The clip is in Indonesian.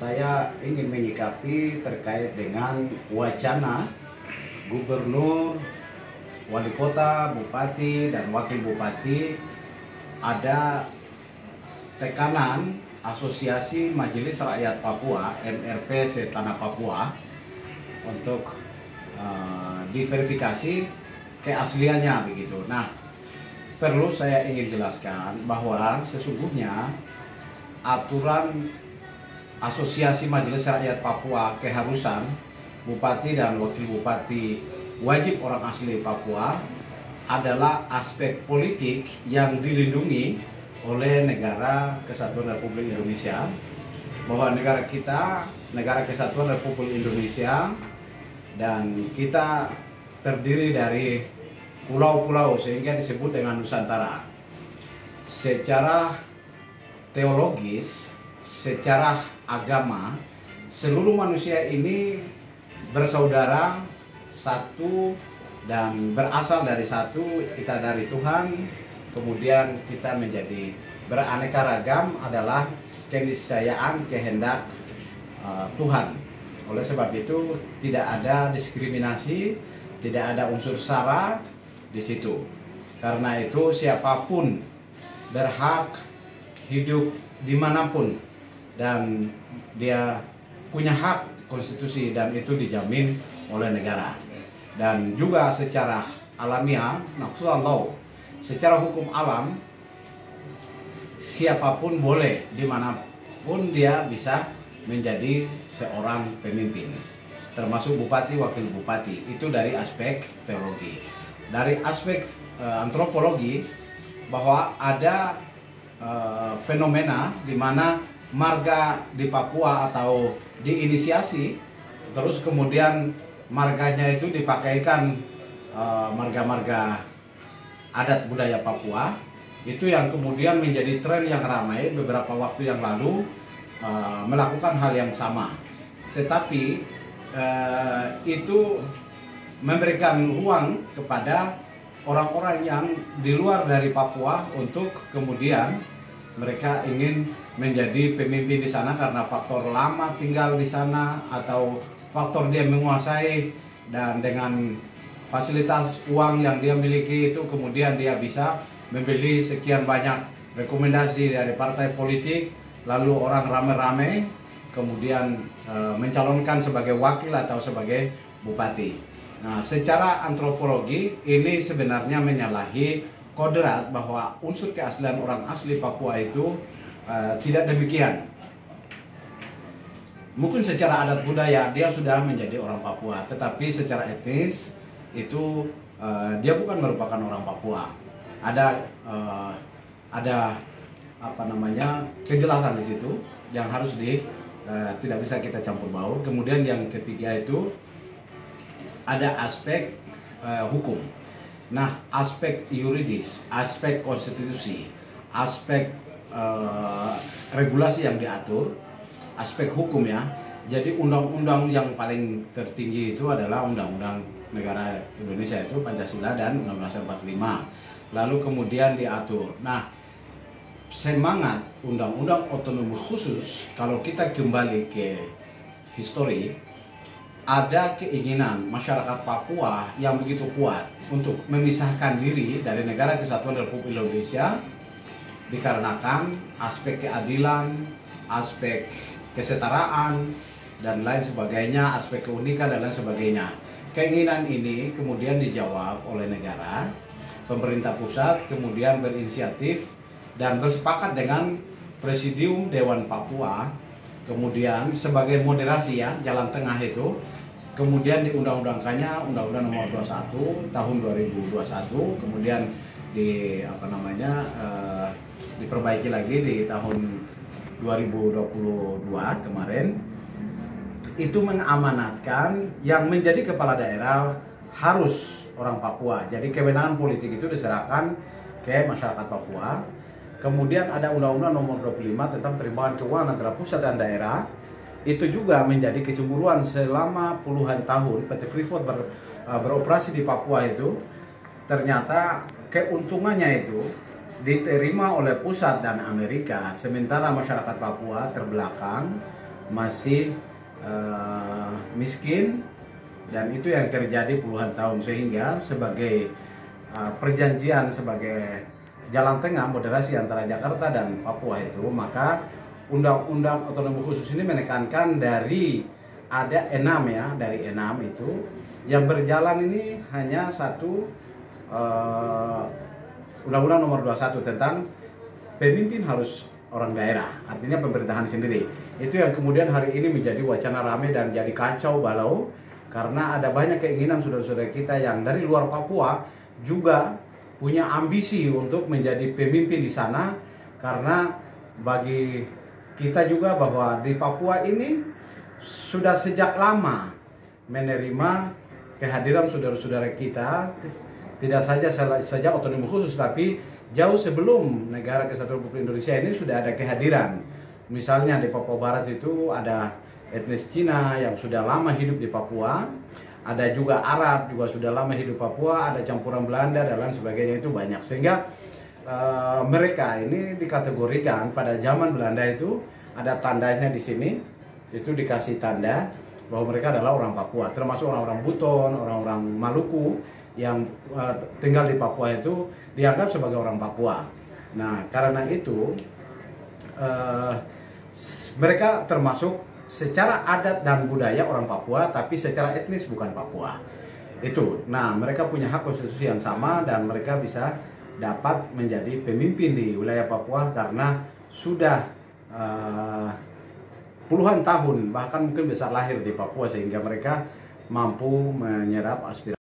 saya ingin menyikapi terkait dengan wacana gubernur, wali kota, bupati, dan wakil bupati ada tekanan Asosiasi Majelis Rakyat Papua (MRP) Tanah Papua untuk diverifikasi keasliannya begitu. Nah, perlu saya ingin jelaskan bahwa sesungguhnya aturan Asosiasi Majelis Rakyat Papua keharusan bupati dan wakil bupati wajib orang asli Papua adalah aspek politik yang dilindungi oleh Negara Kesatuan Republik Indonesia, bahwa negara kita Negara Kesatuan Republik Indonesia dan kita terdiri dari pulau-pulau sehingga disebut dengan Nusantara. Secara teologis, secara agama, seluruh manusia ini bersaudara, satu dan berasal dari satu, kita dari Tuhan, kemudian kita menjadi beraneka ragam adalah keniscayaan kehendak Tuhan. Oleh sebab itu tidak ada diskriminasi, tidak ada unsur sara di situ. Karena itu siapapun berhak hidup dimanapun dan dia punya hak konstitusi dan itu dijamin oleh negara. Dan juga secara alamiah, nafsu Allah, secara hukum alam, siapapun boleh dimanapun dia bisa menjadi seorang pemimpin, termasuk bupati, wakil bupati. Itu dari aspek teologi. Dari aspek antropologi, bahwa ada fenomena di mana marga di Papua atau diinisiasi, terus kemudian marganya itu dipakaikan marga-marga adat budaya Papua. Itu yang kemudian menjadi tren yang ramai beberapa waktu yang lalu melakukan hal yang sama. Tetapi itu memberikan ruang kepada orang-orang yang di luar dari Papua untuk kemudian mereka ingin menjadi pemimpin di sana karena faktor lama tinggal di sana atau faktor dia menguasai, dan dengan fasilitas uang yang dia miliki itu kemudian dia bisa membeli sekian banyak rekomendasi dari partai politik, lalu orang rame-rame kemudian mencalonkan sebagai wakil atau sebagai bupati. Nah, secara antropologi ini sebenarnya menyalahi kodrat bahwa unsur keaslian orang asli Papua itu tidak demikian. Mungkin secara adat budaya dia sudah menjadi orang Papua, tetapi secara etnis itu dia bukan merupakan orang Papua. Ada apa namanya kejelasan di situ yang harus tidak bisa kita campur baur. Kemudian yang ketiga itu ada aspek hukum. Nah, aspek yuridis, aspek konstitusi, aspek regulasi yang diatur, aspek hukum ya. Jadi undang-undang yang paling tertinggi itu adalah Undang-Undang Negara Indonesia itu Pancasila dan Undang-Undang 45. Lalu kemudian diatur. Nah, semangat Undang-Undang Otonomi Khusus, kalau kita kembali ke histori, ada keinginan masyarakat Papua yang begitu kuat untuk memisahkan diri dari Negara Kesatuan Republik Indonesia dikarenakan aspek keadilan, aspek kesetaraan, dan lain sebagainya, aspek keunikan dan lain sebagainya. Keinginan ini kemudian dijawab oleh negara, pemerintah pusat kemudian berinisiatif dan bersepakat dengan Presidium Dewan Papua, kemudian sebagai moderasi ya, jalan tengah itu, kemudian diundang-undangkannya Undang-Undang Nomor 21 tahun 2021, kemudian diperbaiki lagi di tahun 2022 kemarin. Itu mengamanatkan yang menjadi kepala daerah harus orang Papua. Jadi kewenangan politik itu diserahkan ke masyarakat Papua. Kemudian ada Undang-Undang Nomor 25 tentang perimbangan keuangan antara pusat dan daerah. Itu juga menjadi kecemburuan selama puluhan tahun. PT Freeport beroperasi di Papua itu, ternyata keuntungannya itu diterima oleh pusat dan Amerika, sementara masyarakat Papua terbelakang masih miskin, dan itu yang terjadi puluhan tahun, sehingga sebagai perjanjian, sebagai jalan tengah moderasi antara Jakarta dan Papua itu, maka Undang-Undang Otonomi Khusus ini menekankan dari ada 6 ya, dari 6 itu yang berjalan ini hanya satu, Undang-Undang Nomor 21 tentang pemimpin harus orang daerah, artinya pemerintahan sendiri. Itu yang kemudian hari ini menjadi wacana rame dan jadi kacau balau, karena ada banyak keinginan saudara-saudara kita yang dari luar Papua juga punya ambisi untuk menjadi pemimpin di sana, karena bagi kita juga bahwa di Papua ini sudah sejak lama menerima kehadiran saudara-saudara kita, tidak saja otonomi khusus, tapi jauh sebelum Negara Kesatuan Republik Indonesia ini sudah ada kehadiran. Misalnya di Papua Barat itu ada etnis Cina yang sudah lama hidup di Papua, ada juga Arab juga sudah lama hidup di Papua, ada campuran Belanda dan lain sebagainya, itu banyak. Sehingga mereka ini dikategorikan pada zaman Belanda itu ada tandanya di sini, itu dikasih tanda bahwa mereka adalah orang Papua, termasuk orang-orang Buton, orang-orang Maluku yang tinggal di Papua itu dianggap sebagai orang Papua. Nah, karena itu mereka termasuk secara adat dan budaya orang Papua, tapi secara etnis bukan Papua. Itu. Nah, mereka punya hak konstitusi yang sama dan mereka bisa dapat menjadi pemimpin di wilayah Papua karena sudah puluhan tahun, bahkan mungkin besar lahir di Papua, sehingga mereka mampu menyerap aspirasi